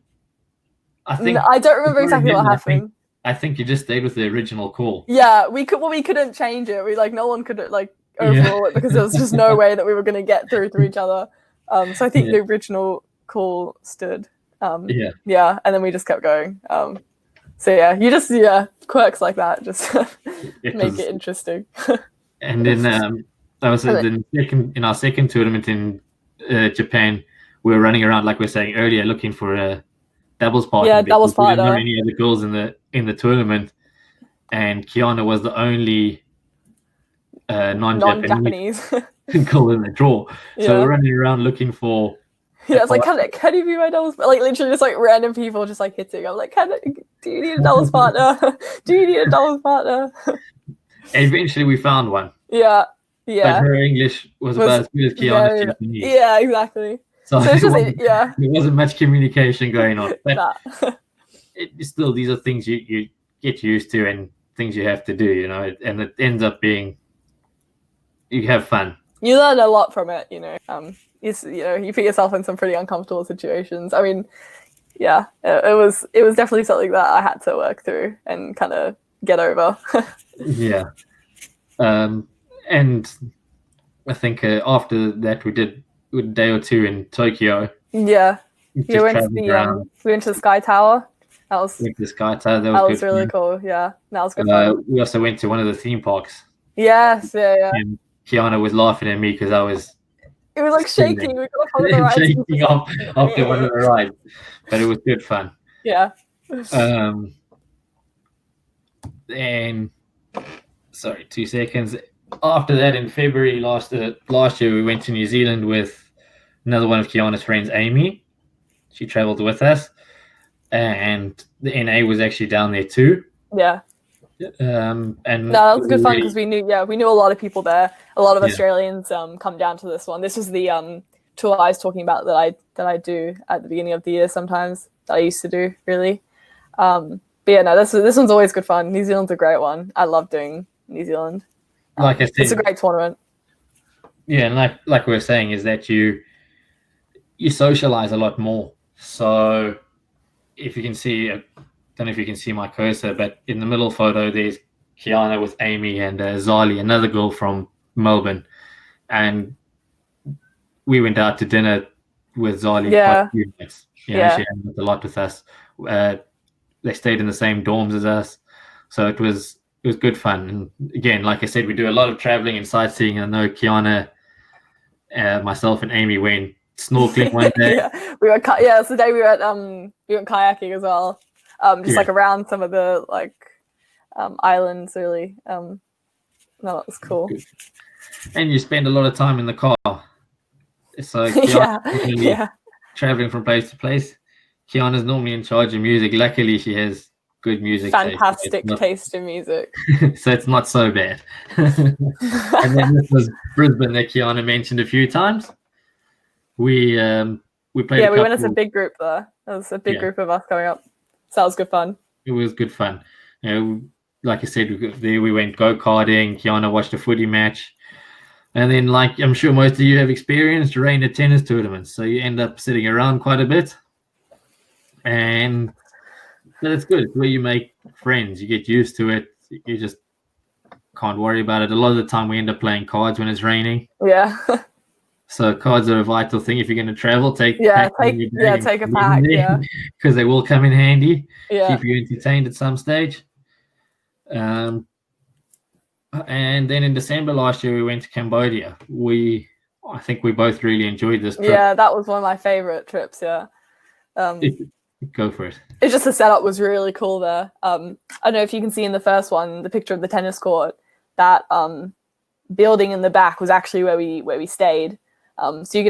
I don't remember exactly what happened. I think you just stayed with the original call. Yeah, we couldn't change it. No one could overrule it, because there was just no way that we were going to get through to each other. So I think the original call stood. Yeah, and then we just kept going. So yeah, you just quirks like that just make it interesting. And then that was in our second tournament in Japan. We were running around, like we were saying earlier, looking for a doubles partner. Yeah, doubles partner. We didn't know any other girls in the tournament, and Kiana was the only non-Japanese girl in the draw. So we're running around looking for. Yeah, it's like, can you be my doubles? Like literally, just like random people just like hitting. I'm like, do you need a doubles partner? Do you need a doubles partner? Eventually, we found one. Yeah. But her English was about as good as Kiana's Japanese. Yeah, exactly. So there wasn't much communication going on. But still, these are things you get used to and things you have to do, and it ends up being, you have fun. You learn a lot from it, you put yourself in some pretty uncomfortable situations. I mean, yeah, it was definitely something that I had to work through and kind of get over. Yeah. And I think after that we did a day or two in Tokyo. Yeah. We went to the Sky Tower. That was the Sky Tower. That was really cool. Yeah, that was good. We also went to one of the theme parks. Yes, yeah. And Kiana was laughing at me because I was. It was like shaking. We got on the rides. Shaking off after one of the rides, but it was good fun. Yeah. And sorry, 2 seconds. After that, in February last year, we went to New Zealand with another one of Kiana's friends, Amy. She travelled with us, and the NA was actually down there too. Yeah. And that was good fun because we knew a lot of people there. A lot of Australians come down to this one. This was the tour I was talking about that I do at the beginning of the year sometimes, that I used to do really. But yeah, no, this one's always good fun. New Zealand's a great one. I love doing New Zealand. Like I said, it's a great tournament. Yeah, and like we were saying, is that you socialize a lot more. So if you can see, I don't know if you can see my cursor, but in the middle photo, there's Kiana with Amy and Zali, another girl from Melbourne. And we went out to dinner with Zali for a few nights. She hung out a lot with us. They stayed in the same dorms as us. So it was good fun. And again, like I said, we do a lot of traveling and sightseeing. I know Kiana, myself and Amy went snorkeling one day. We went it's the day we went kayaking as well. Like around some of the islands really. No, that was cool. And you spend a lot of time in the car. So traveling from place to place. Kiana's normally in charge of music. Luckily she has good music. Fantastic taste in music. So it's not so bad. And then this was Brisbane that Kiana mentioned a few times. We played. Yeah, we went as a big group there. There was a big group of us coming up. So that was good fun. It was good fun. Like I said, we went go-karting. Kiana watched a footy match. And then, like I'm sure most of you have experienced, rain at tennis tournaments. So you end up sitting around quite a bit. And that's good. It's where you make friends. You get used to it. You just can't worry about it. A lot of the time we end up playing cards when it's raining. Yeah. So cards are a vital thing. If you're going to travel, take a pack. Yeah. Because they will come in handy. Yeah. Keep you entertained at some stage. And then in December last year, we went to Cambodia. I think we both really enjoyed this trip. Yeah, that was one of my favorite trips. Yeah. Go for it. It's just the setup was really cool there. I don't know if you can see in the first one, the picture of the tennis court, that building in the back was actually where we stayed. So you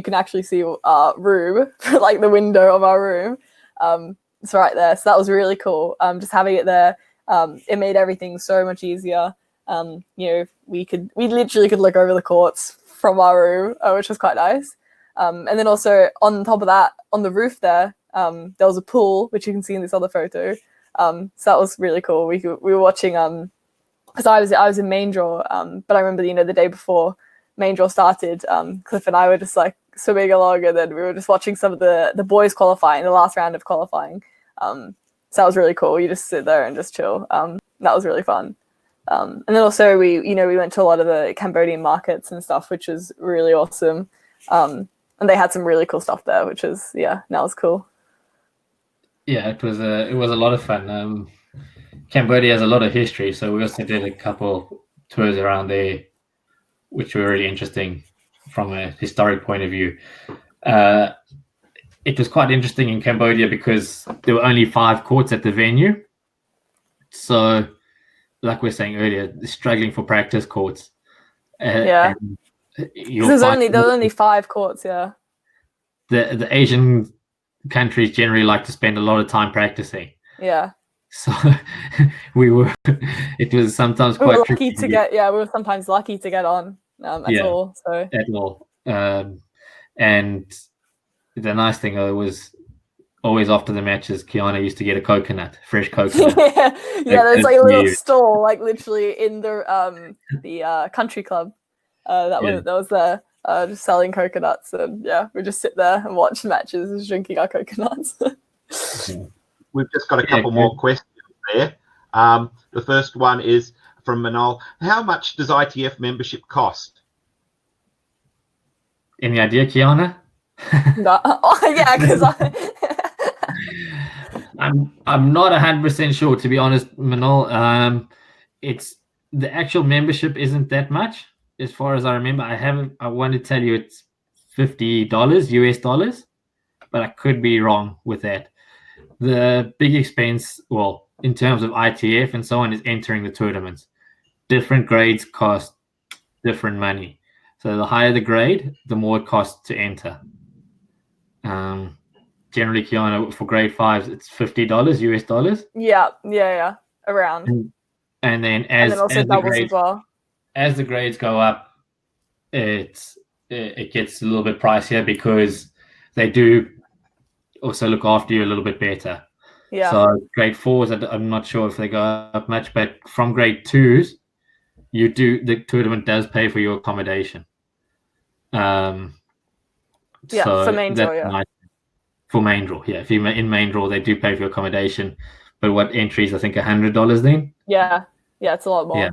can actually see our room, like the window of our room. It's right there. So that was really cool. Just having it there, it made everything so much easier. we literally could look over the courts from our room, which was quite nice. And then also on top of that, on the roof there was a pool, which you can see in this other photo. So that was really cool. We were watching because I was in main draw, but I remember the day before main draw started, Cliff and I were just like swimming along, and then we were just watching some of the boys qualifying, the last round of qualifying. So that was really cool. You just sit there and just chill. That was really fun. And then also we went to a lot of the Cambodian markets and stuff, which was really awesome. And they had some really cool stuff there, which was that was cool. Yeah, it was a lot of fun. Cambodia has a lot of history, so we also did a couple tours around there, which were really interesting from a historic point of view. It was quite interesting in Cambodia because there were only 5 courts at the venue. So, like we were saying earlier, struggling for practice courts. There was only 5 courts. Yeah. The Asian countries generally like to spend a lot of time practicing. Yeah. So it was sometimes quite lucky to get. Yeah, we were sometimes lucky to get on at all. So at all. And the nice thing was always after the matches, Kiana used to get a fresh coconut. There's like a little stall, like literally in the country club. That was there, just selling coconuts, and we just sit there and watch matches, just drinking our coconuts. We've just got a couple more questions there. The first one is from Manol. How much does ITF membership cost? Any idea, Kiana? No. Because I'm not 100% sure, to be honest, Manol. It's the actual membership isn't that much, as far as I remember. I want to tell you it's $50 US, but I could be wrong with that. The big expense, well, in terms of ITF and so on, is entering the tournaments. Different grades cost different money. So the higher the grade, the more it costs to enter. Generally, Kiana, for grade 5s, it's $50 US. Yeah, around. And then as the grades go up, it gets a little bit pricier because they do also look after you a little bit better. Yeah. So grade 4s, I'm not sure if they go up much, but from grade 2s, the tournament does pay for your accommodation. For main draw, nice. For main draw, if you're in main draw, they do pay for your accommodation. But what entries, I think $100 then? Yeah, it's a lot more. Yeah.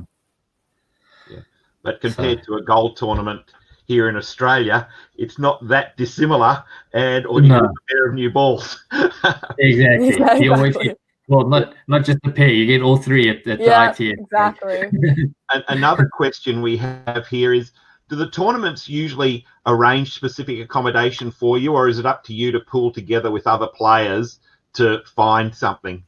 But compared to a gold tournament here in Australia, it's not that dissimilar, and you get a pair of new balls. Exactly. You always get, not just the pair, you get all 3 at the ITF. Exactly. Another question we have here is, do the tournaments usually arrange specific accommodation for you, or is it up to you to pool together with other players to find something?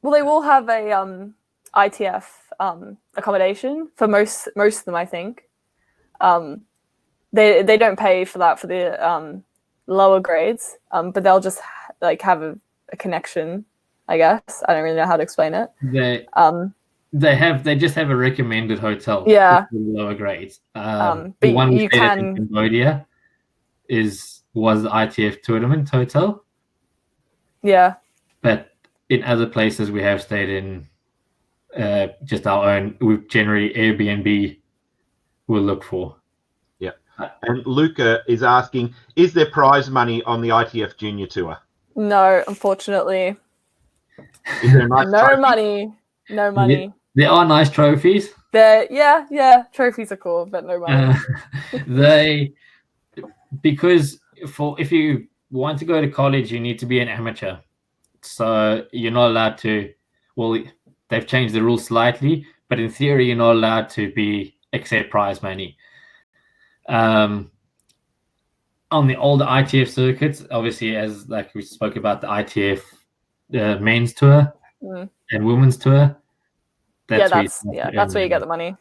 Well, they will have a ITF accommodation for most of them, I think. They don't pay for that for the lower grades, but they'll just have a connection, I guess. I don't really know how to explain it. They just have a recommended hotel. Yeah. For the lower grades. But the one we stayed at in Cambodia was the ITF tournament hotel. Yeah. But in other places we have stayed in just our own. We've generally Airbnb we'll look for. Yeah. And Luca is asking, is there prize money on the ITF Junior Tour? No, unfortunately. Is there no money. No money. Yeah, there are nice trophies. Trophies are cool, but no money. Because if you want to go to college, you need to be an amateur. So you're not allowed to. Well, they've changed the rules slightly, but in theory, you're not allowed to accept prize money. On the older ITF circuits, obviously, as like we spoke about the ITF men's tour and women's tour. That's where you get the money.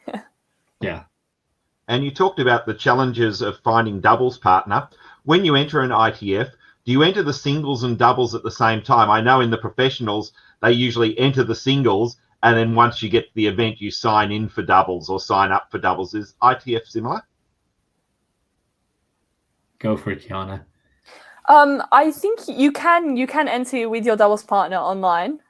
Yeah. And you talked about the challenges of finding doubles partner. When you enter an ITF, do you enter the singles and doubles at the same time? I know in the professionals, they usually enter the singles and then once you get to the event, you sign in for doubles or sign up for doubles. Is ITF similar? Go for it, Kiana. I think you can enter with your doubles partner online,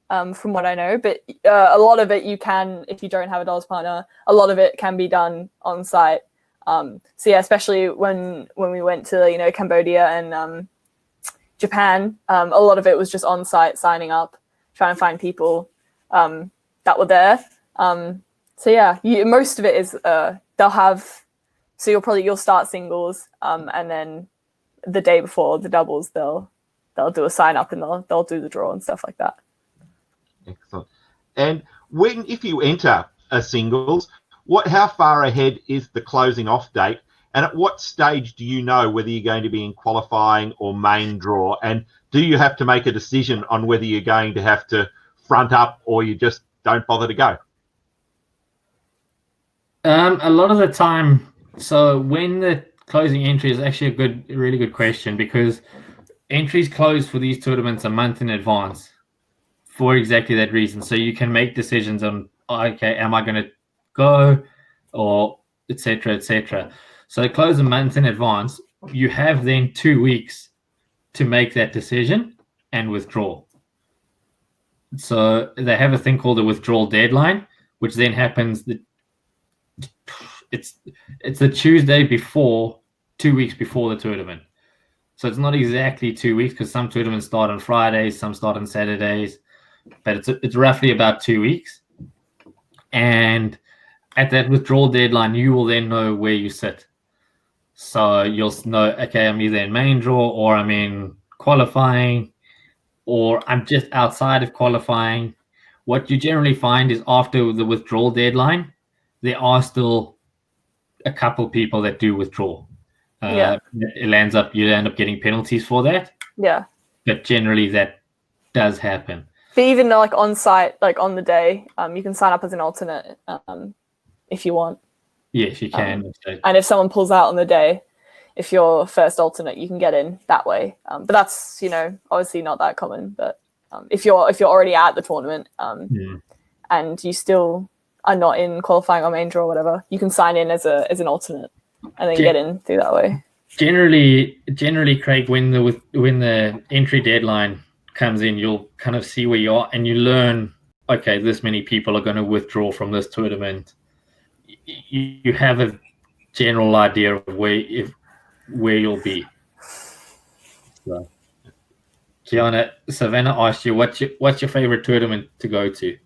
from what I know, but a lot of it you can, if you don't have a doubles partner, a lot of it can be done on site. So yeah, especially when we went to Cambodia and Japan, a lot of it was just on site signing up, trying to find people that were there. So yeah, most of it is they'll have. So you'll start singles, and then the day before the doubles, they'll do a sign up and they'll do the draw and stuff like that. Excellent. And if you enter a singles, how far ahead is the closing off date? And at what stage do you know whether you're going to be in qualifying or main draw? And do you have to make a decision on whether you're going to have to front up or you just don't bother to go? A lot of the time, so when the closing entry is actually a really good question, because entries close for these tournaments a month in advance for exactly that reason. So you can make decisions on, okay, am I going to go, or etc., etc. So they close a month in advance. You have then 2 weeks to make that decision and withdraw. So they have a thing called a withdrawal deadline, which then happens. It's the Tuesday before, 2 weeks before the tournament. So it's not exactly 2 weeks, because some tournaments start on Fridays, some start on Saturdays, but it's roughly about 2 weeks. And at that withdrawal deadline, you will then know where you sit. So you'll know, okay, I'm either in main draw, or I'm in qualifying, or I'm just outside of qualifying. What you generally find is after the withdrawal deadline, there are still a couple people that do withdraw. You end up getting penalties for that. Yeah. But generally that does happen. But even like on site, like on the day, you can sign up as an alternate if you want. Yes, you can. And if someone pulls out on the day, if you're first alternate, you can get in that way. But that's obviously not that common. But if you're already at the tournament and you still are not in qualifying or main draw or whatever, you can sign in as an alternate and then get in through that way. Generally, Craig, when the entry deadline comes in, you'll kind of see where you are, and you learn, okay, this many people are going to withdraw from this tournament. You have a general idea of where you'll be. So, Kiana, Savannah asked you, what's your favorite tournament to go to?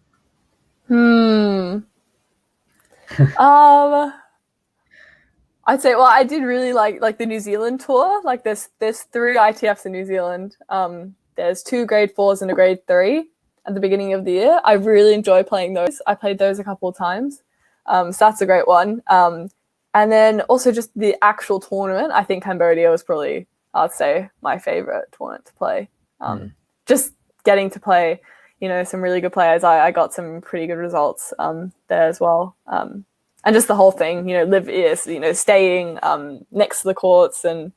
I'd say, well, I did really like the New Zealand tour. Like there's 3 ITFs in New Zealand. There's 2 grade 4s and a grade 3 at the beginning of the year. I really enjoy playing those. I played those a couple of times. So that's a great one. And then also just the actual tournament. I think Cambodia was probably, I'd say, my favorite tournament to play. Just getting to play, some really good players. I got some pretty good results there as well. And just the whole thing, staying next to the courts and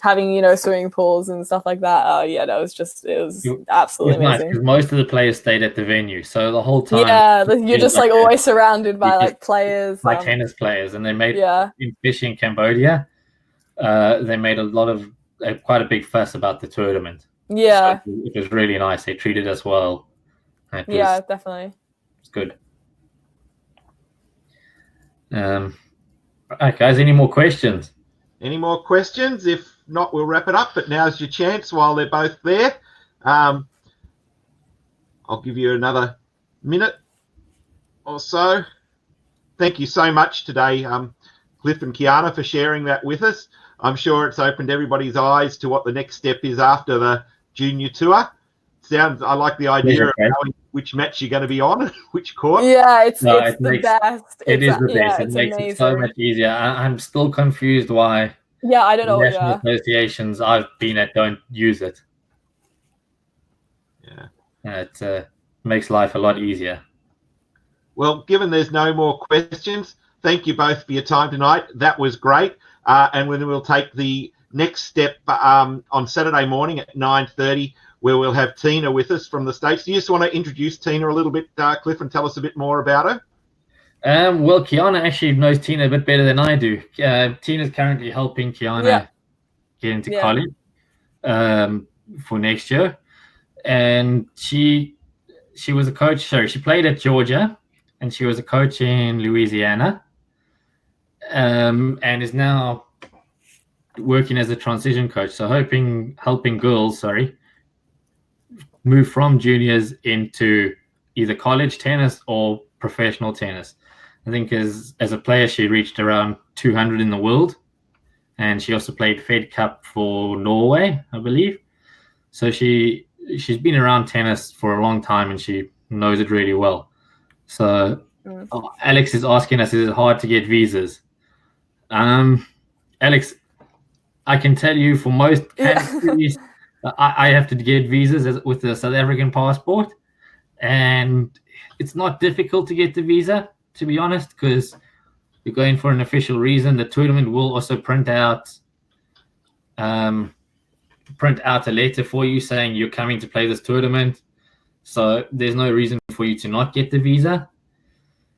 having, swimming pools and stuff like that. It was absolutely amazing. Because most of the players stayed at the venue. So the whole time. Yeah, you're just always surrounded by players. By tennis players. And they made, especially in Cambodia, they made quite a big fuss about the tournament. Yeah. So it was really nice. They treated us well. Definitely. It's good. All right, guys, any more questions? Any more questions? If not, we'll wrap it up. But now's your chance while they're both there. I'll give you another minute or so. Thank you so much today, Cliff and Kiana, for sharing that with us. I'm sure it's opened everybody's eyes to what the next step is after the Junior Tour. I like the idea of knowing which match you're going to be on, which court. Yeah, it's the best. It is the best. It makes it so much easier. I'm still confused why I don't know national associations I've been at don't use it. Yeah. It makes life a lot easier. Well, given there's no more questions, thank you both for your time tonight. That was great. And then we'll take the next step on Saturday morning at 9:30. where we'll have Tina with us from the States. Do you just want to introduce Tina a little bit, Cliff, and tell us a bit more about her? Well, Kiana actually knows Tina a bit better than I do. Tina's currently helping Kiana get into college for next year. And she was a coach. Sorry, she played at Georgia, and she was a coach in Louisiana, and is now working as a transition coach. So helping girls, move from juniors into either college tennis or professional tennis. I think as a player, she reached around 200 in the world, and she also played Fed Cup for Norway, I believe. So she's been around tennis for a long time, and she knows it really well. So Alex is asking us, is it hard to get visas? Alex, I can tell you for most countries, I have to get visas with the South African passport, and it's not difficult to get the visa, to be honest, because you're going for an official reason. The tournament will also print out a letter for you saying you're coming to play this tournament. So there's no reason for you to not get the visa.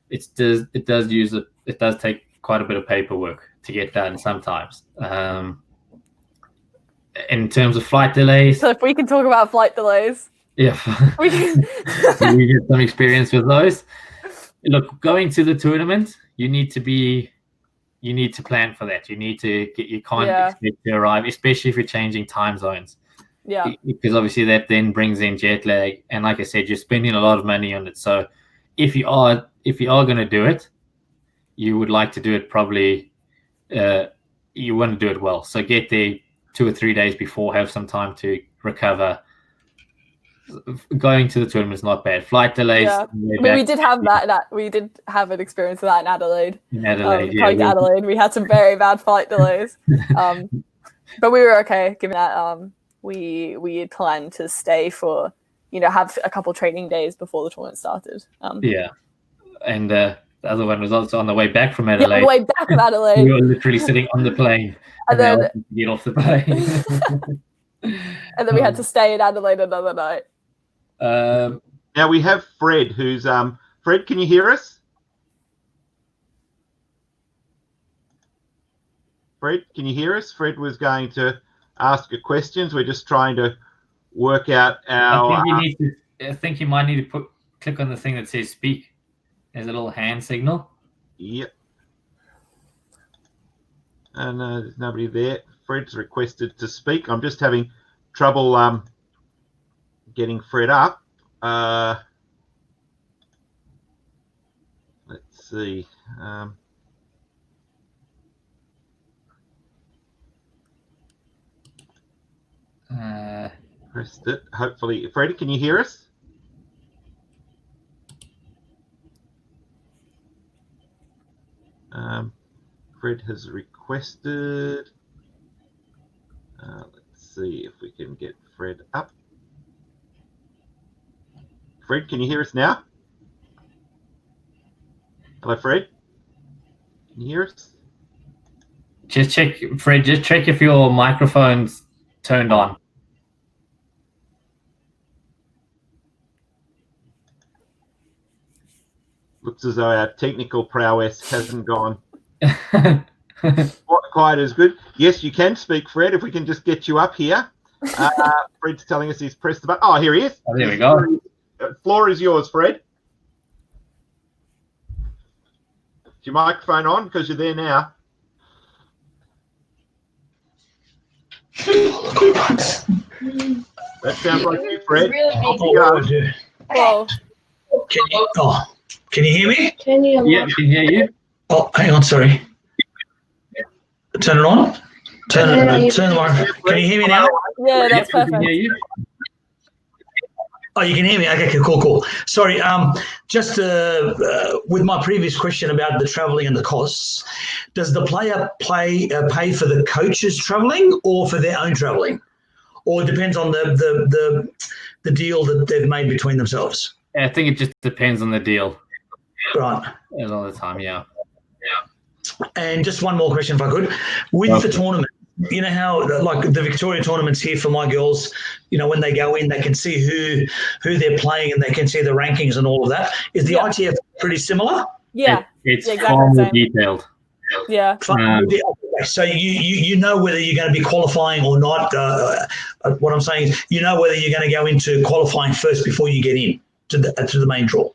It does take quite a bit of paperwork to get done sometimes. In terms of flight delays. So if we can talk about flight delays. Yeah. We get some experience with those. Look, going to the tournament, you need to plan for that. You can't expect to arrive, especially if you're changing time zones. Yeah. Because obviously that then brings in jet lag, and like I said, you're spending a lot of money on it. So if you are going to do it, you would like to do it probably. You want to do it well. So get there 2 or 3 days before, have some time to recover. Going to the tournament is not bad. Flight delays. Yeah. We did have that. We did have an experience of that in Adelaide. Coming to Adelaide, we had some very bad flight delays. But we were okay, given that we had planned to stay for, have a couple training days before the tournament started. And the other one was also on the way back from Adelaide. On the way back from Adelaide. We were literally sitting on the plane and then get off the plane. And then we had to stay in Adelaide another night. Now we have Fred, who's Fred, can you hear us? Fred, can you hear us? Fred was going to ask a questions. We're just trying to work out our. I think you might need to click on the thing that says speak. There's a little hand signal. Yep. And there's nobody there. Fred's requested to speak. I'm just having trouble getting Fred up. Let's see. Pressed it. Hopefully, Freddie, can you hear us? Fred has requested. Let's see if we can get Fred up. Fred, can you hear us now? Hello, Fred. Can you hear us? Just check, Fred. Just check if your microphone's turned on. Looks as though our technical prowess hasn't gone quite as good. Yes, you can speak, Fred, if we can just get you up here. Fred's telling us he's pressed the button. Oh, here he is. Oh, there we go. Floor is yours, Fred. Is your microphone on? Because you're there now. That sounds like you, Fred. Can you hear me? Yeah, I can hear you. Oh, hang on, sorry. Turn it on. Turn the microphone. Can you hear me now? Yeah, that's perfect. I can hear you. Oh, you can hear me. Okay, cool. Sorry, just with my previous question about the travelling and the costs, does the player pay for the coach's travelling or for their own travelling, or it depends on the deal that they've made between themselves? I think it just depends on the deal. Right. A lot of the time, yeah. And just one more question, if I could. With the tournament, you know how like the Victoria tournaments here for my girls, you know, when they go in, they can see who they're playing and they can see the rankings and all of that. Is the ITF pretty similar? Yeah, it's exactly far the more same. detailed. Yeah. So you know whether you're going to be qualifying or not. What I'm saying is, you know whether you're going to go into qualifying first before you get in to the main draw.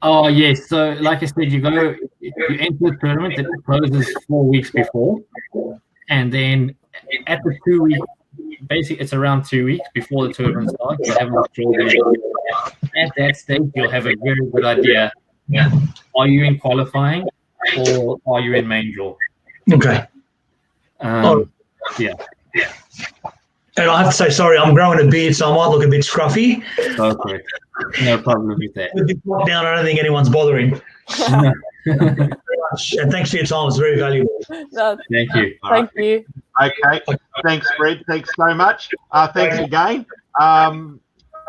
Oh yes. So like I said, you enter the tournament. It closes 4 weeks before, and then at the 2 week, basically it's around 2 weeks before the tournament starts. You have a withdrawal period. At that stage, you'll have a very good idea. Are you in qualifying or are you in main draw? Okay. Yeah. And I have to say, sorry, I'm growing a beard, so I might look a bit scruffy. Okay. No problem with that. With this lockdown, I don't think anyone's bothering. No. And thanks for your time. It's very valuable. No, Thank you. thank you. Okay. Thanks, Fred. Thanks so much. Thanks again.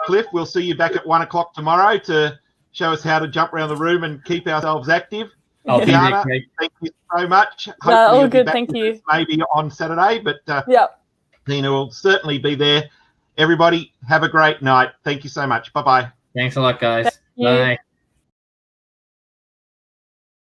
Cliff, we'll see you back at 1 o'clock tomorrow to show us how to jump around the room and keep ourselves active. Kiana, thank you so much. Hopefully all good. Thank you. Maybe on Saturday, but Tina will certainly be there. Everybody, have a great night. Thank you so much. Bye-bye. Thanks a lot, guys. Thank you. Bye.